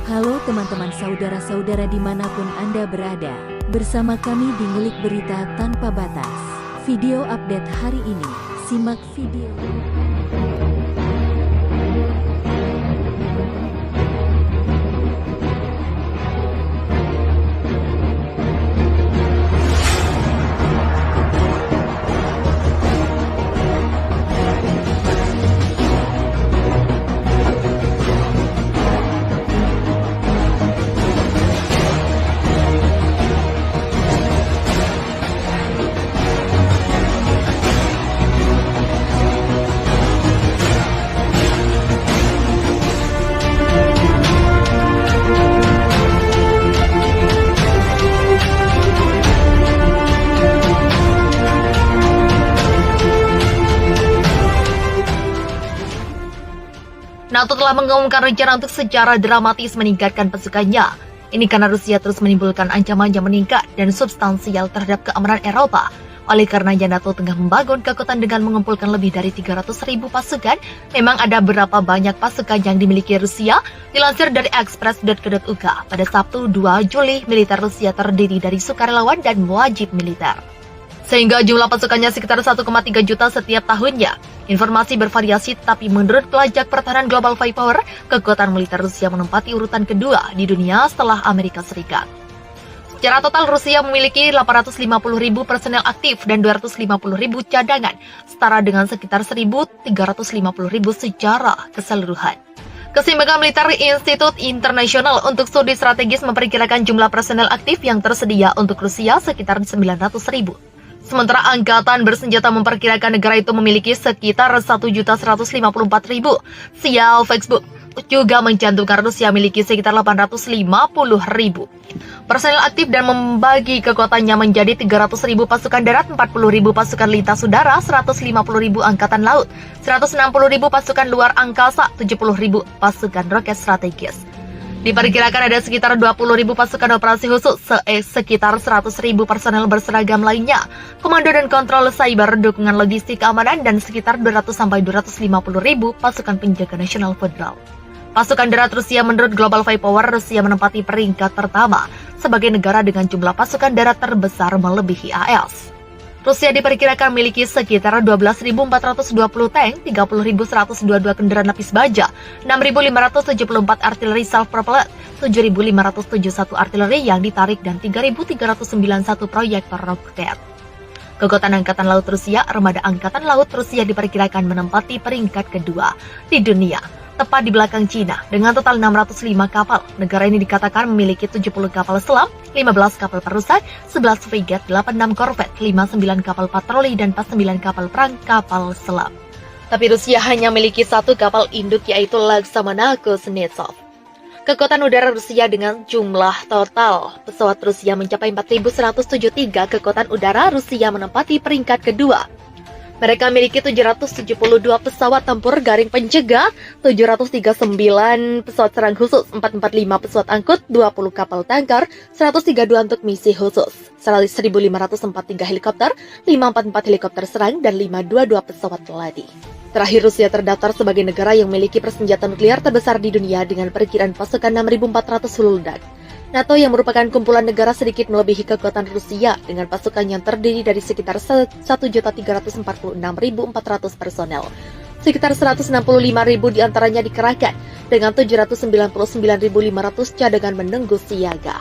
Halo teman-teman saudara-saudara dimanapun Anda berada. Bersama kami di Ngulik Berita Tanpa Batas. Video update hari ini. Simak video. NATO telah mengumumkan rencana untuk secara dramatis meningkatkan pasukannya. Ini karena Rusia terus menimbulkan ancaman yang meningkat dan substansial terhadap keamanan Eropa. Oleh karenanya NATO tengah membangun kekuatan dengan mengumpulkan lebih dari 300.000 pasukan. Memang ada berapa banyak pasukan yang dimiliki Rusia? Dilansir dari Express.co.uk, pada Sabtu 2 Juli, militer Rusia terdiri dari sukarelawan dan wajib militer. Sehingga jumlah pasukannya sekitar 1,3 juta setiap tahunnya. Informasi bervariasi, tapi menurut pelajak pertahanan Global Firepower, kekuatan militer Rusia menempati urutan kedua di dunia setelah Amerika Serikat. Secara total, Rusia memiliki 850.000 personel aktif dan 250.000 cadangan, setara dengan sekitar 1.350.000 secara keseluruhan. Keseimbangan Militer Institute Internasional untuk Studi Strategis memperkirakan jumlah personel aktif yang tersedia untuk Rusia sekitar 900.000. Sementara Angkatan Bersenjata memperkirakan negara itu memiliki sekitar 1.154.000. Sial Facebook juga mencantumkan Rusia memiliki sekitar 850.000 personel aktif dan membagi kekuatannya menjadi 300.000 pasukan darat, 40.000 pasukan lintas udara, 150.000 angkatan laut, 160.000 pasukan luar angkasa, 70.000 pasukan roket strategis. Diperkirakan ada sekitar 20.000 pasukan operasi khusus, sekitar 100.000 personel berseragam lainnya, komando dan kontrol cyber, dukungan logistik keamanan, dan sekitar 200-250.000 pasukan penjaga nasional federal. Pasukan darat Rusia menurut Global Firepower, Rusia menempati peringkat pertama sebagai negara dengan jumlah pasukan darat terbesar melebihi AS. Rusia diperkirakan memiliki sekitar 12.420 tank, 30.122 kendaraan lapis baja, 6.574 artileri self-propelled, 7.571 artileri yang ditarik, dan 3.391 proyektor roket. Kekuatan Angkatan Laut Rusia, Armada Angkatan Laut Rusia diperkirakan menempati peringkat kedua di dunia, tepat di belakang Cina, dengan total 605 kapal. Negara ini dikatakan memiliki 70 kapal selam, 15 kapal perusak, 11 frigat, 86 korvet, 59 kapal patroli, dan 49 kapal perang kapal selam. Tapi Rusia hanya memiliki satu kapal induk, yaitu Laksamana Kuznetsov. Kekuatan udara Rusia dengan jumlah total pesawat Rusia mencapai 4.173. Kekuatan udara Rusia menempati peringkat kedua. Mereka memiliki 772 pesawat tempur garing pencegah, 739 pesawat serang khusus, 445 pesawat angkut, 20 kapal tanker, 132 untuk misi khusus, 1.543 helikopter, 544 helikopter serang, dan 522 pesawat latih. Terakhir, Rusia terdaftar sebagai negara yang memiliki persenjataan nuklir terbesar di dunia dengan perkiraan pasukan 6.400 hulu ledak. NATO yang merupakan kumpulan negara sedikit melebihi kekuatan Rusia dengan pasukan yang terdiri dari sekitar 1.346.400 personel. Sekitar 165.000 diantaranya dikerahkan dengan 799.500 cadangan menunggu siaga.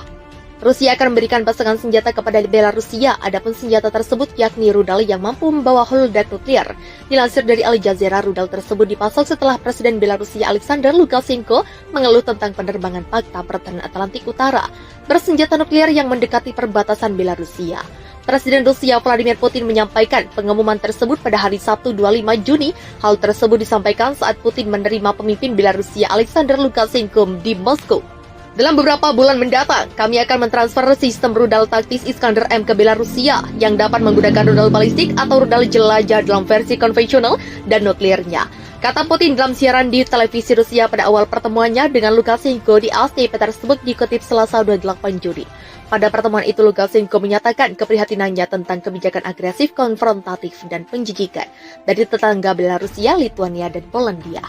Rusia akan memberikan pasangan senjata kepada Belarusia, adapun senjata tersebut yakni rudal yang mampu membawa hulu ledak nuklir. Dilansir dari Al Jazeera, rudal tersebut dipasok setelah Presiden Belarusia Alexander Lukashenko mengeluh tentang penerbangan Fakta Pertahanan Atlantik Utara bersenjata nuklir yang mendekati perbatasan Belarusia. Presiden Rusia Vladimir Putin menyampaikan pengumuman tersebut pada hari Sabtu 25 Juni. Hal tersebut disampaikan saat Putin menerima pemimpin Belarusia Alexander Lukashenko di Moskow. Dalam beberapa bulan mendatang, kami akan mentransfer sistem rudal taktis Iskander M ke Belarusia yang dapat menggunakan rudal balistik atau rudal jelajah dalam versi konvensional dan nuklirnya, kata Putin dalam siaran di televisi Rusia pada awal pertemuannya dengan Lukashenko di St. Petersburg, dikutip Selasa 28 Juni. Pada pertemuan itu, Lukashenko menyatakan keprihatinannya tentang kebijakan agresif, konfrontatif, dan penjijikan dari tetangga Belarusia, Lituania, dan Polandia.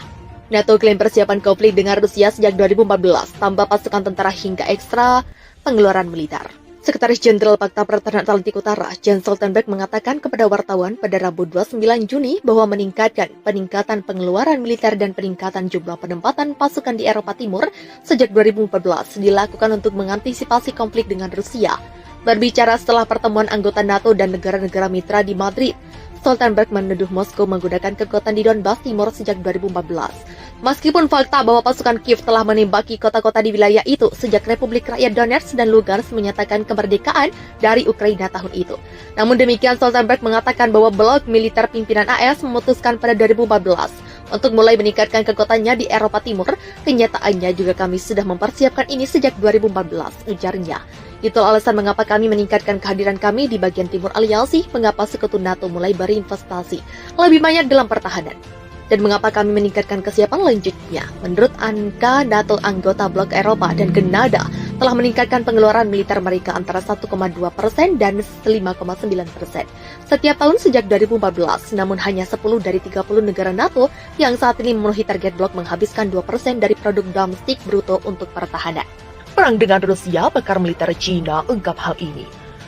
NATO klaim persiapan konflik dengan Rusia sejak 2014, tambah pasukan tentara hingga ekstra pengeluaran militer. Sekretaris Jenderal Pakta Pertahanan Atlantik Utara, Jens Stoltenberg, mengatakan kepada wartawan pada Rabu 29 Juni bahwa peningkatan pengeluaran militer dan peningkatan jumlah penempatan pasukan di Eropa Timur sejak 2014 dilakukan untuk mengantisipasi konflik dengan Rusia. Berbicara setelah pertemuan anggota NATO dan negara-negara mitra di Madrid, Stoltenberg menuduh Moskow menggunakan kekuatan di Donbas Timur sejak 2014. Meskipun fakta bahwa pasukan Kiev telah menembaki kota-kota di wilayah itu sejak Republik Rakyat Donetsk dan Lugansk menyatakan kemerdekaan dari Ukraina tahun itu. Namun demikian, Stoltenberg mengatakan bahwa blok militer pimpinan AS memutuskan pada 2014 untuk mulai meningkatkan kekuatannya di Eropa Timur. Kenyataannya juga kami sudah mempersiapkan ini sejak 2014, ujarnya. Itulah alasan mengapa kami meningkatkan kehadiran kami di bagian timur aliansi, mengapa sekutu NATO mulai berinvestasi lebih banyak dalam pertahanan, dan mengapa kami meningkatkan kesiapan lanjutnya. Menurut angka, NATO anggota blok Eropa dan Kanada telah meningkatkan pengeluaran militer mereka antara 1,2% dan 5,9% setiap tahun sejak 2014, namun hanya 10 dari 30 negara NATO yang saat ini memenuhi target blok menghabiskan 2% dari produk domestik bruto untuk pertahanan. Perang dengan Rusia, pakar militer Cina ungkap hal ini.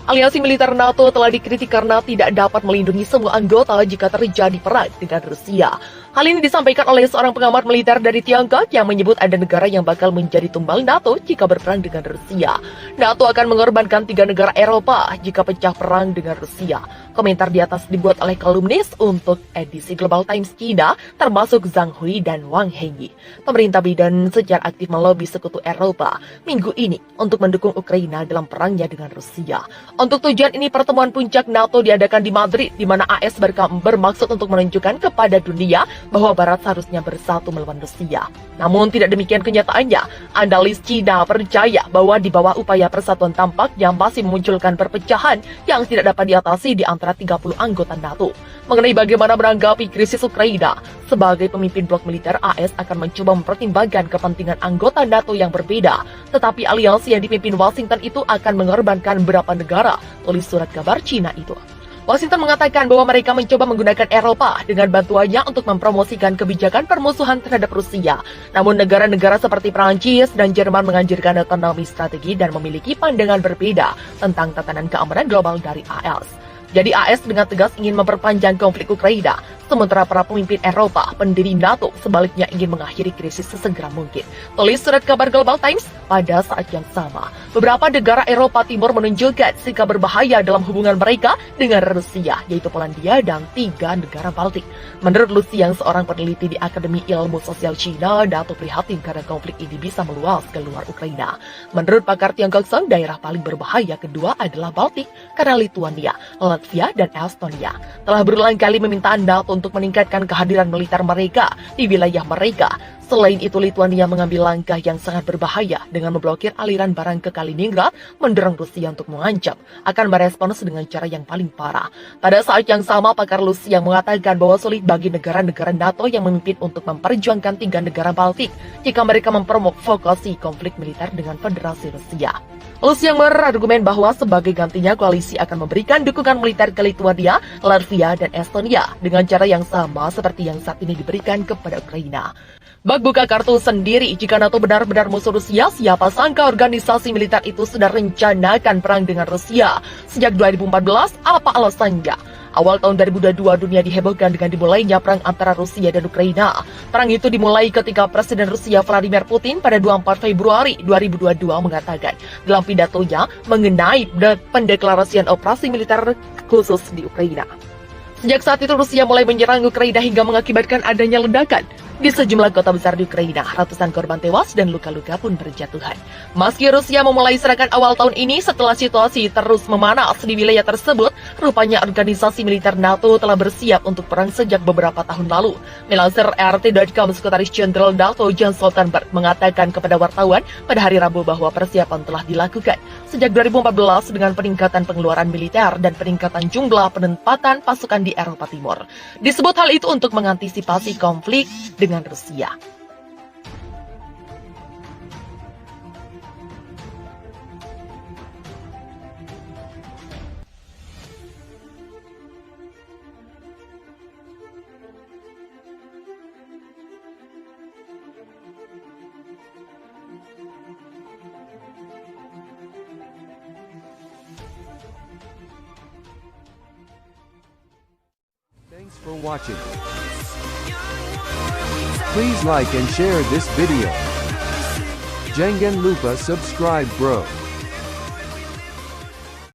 Aliansi militer NATO telah dikritik karena tidak dapat melindungi semua anggota jika terjadi perang dengan Rusia. Hal ini disampaikan oleh seorang pengamat militer dari Tiongkok yang menyebut ada negara yang bakal menjadi tumbal NATO jika berperang dengan Rusia. NATO akan mengorbankan 3 negara Eropa jika pecah perang dengan Rusia. Komentar di atas dibuat oleh kolumnis untuk edisi Global Times China, termasuk Zhang Hui dan Wang Hengyi. Pemerintah Biden secara aktif melobi sekutu Eropa minggu ini untuk mendukung Ukraina dalam perangnya dengan Rusia. Untuk tujuan ini, pertemuan puncak NATO diadakan di Madrid, di mana AS bermaksud untuk menunjukkan kepada dunia bahwa Barat seharusnya bersatu melawan Rusia. Namun tidak demikian kenyataannya. Analis Cina percaya bahwa di bawah upaya persatuan tampaknya masih memunculkan perpecahan yang tidak dapat diatasi di antara 30 anggota NATO. Mengenai bagaimana menanggapi krisis Ukraina, sebagai pemimpin blok militer, AS akan mencoba mempertimbangkan kepentingan anggota NATO yang berbeda. Tetapi aliansi yang dipimpin Washington itu akan mengorbankan beberapa negara, tulis surat kabar Cina itu. Washington mengatakan bahwa mereka mencoba menggunakan Eropa dengan bantuannya untuk mempromosikan kebijakan permusuhan terhadap Rusia. Namun negara-negara seperti Prancis dan Jerman menganjurkan otonomi strategi dan memiliki pandangan berbeda tentang tatanan keamanan global dari AS. Jadi AS dengan tegas ingin memperpanjang konflik Ukraina, sementara para pemimpin Eropa, pendiri NATO, sebaliknya ingin mengakhiri krisis sesegera mungkin. Tulis surat kabar Global Times pada saat yang sama. Beberapa negara Eropa Timur menunjukkan sikap berbahaya dalam hubungan mereka dengan Rusia, yaitu Polandia dan 3 negara Baltik. Menurut Lucy, yang seorang peneliti di Akademi Ilmu Sosial Cina, NATO prihatin karena konflik ini bisa meluas ke luar Ukraina. Menurut pakar Tiongkok Song, daerah paling berbahaya kedua adalah Baltik karena Lithuania, Latvia, dan Estonia telah berulang kali meminta NATO untuk meningkatkan kehadiran militer mereka di wilayah mereka. Selain itu, Lithuania mengambil langkah yang sangat berbahaya dengan memblokir aliran barang ke Kaliningrad, mendorong Rusia untuk mengancam akan merespons dengan cara yang paling parah. Pada saat yang sama, pakar Rusia mengatakan bahwa sulit bagi negara-negara NATO yang memimpin untuk memperjuangkan 3 negara Baltik jika mereka memprovokasi konflik militer dengan Federasi Rusia. Rusia berargumen bahwa sebagai gantinya koalisi akan memberikan dukungan militer ke Lithuania, Latvia, dan Estonia dengan cara yang sama seperti yang saat ini diberikan kepada Ukraina. Bak buka kartu sendiri, jika NATO benar-benar musuh Rusia, siapa sangka organisasi militer itu sudah rencanakan perang dengan Rusia. Sejak 2014, apa alasannya? Awal tahun 2022, dunia dihebohkan dengan dimulainya perang antara Rusia dan Ukraina. Perang itu dimulai ketika Presiden Rusia Vladimir Putin pada 24 Februari 2022 mengatakan dalam pidatonya mengenai pendeklarasian operasi militer khusus di Ukraina. Sejak saat itu, Rusia mulai menyerang Ukraina hingga mengakibatkan adanya ledakan di sejumlah kota besar di Ukraina. Ratusan korban tewas dan luka-luka pun berjatuhan. Meski Rusia memulai serangan awal tahun ini, setelah situasi terus memanas di wilayah tersebut, rupanya organisasi militer NATO telah bersiap untuk perang sejak beberapa tahun lalu. Melansir RT.com, Sekretaris Jenderal NATO Jens Stoltenberg mengatakan kepada wartawan pada hari Rabu bahwa persiapan telah dilakukan sejak 2014 dengan peningkatan pengeluaran militer dan peningkatan jumlah penempatan pasukan di Eropa Timur. Disebut hal itu untuk mengantisipasi konflik dengan Rusia. for watching. Please like and share this video. Jangan lupa subscribe bro.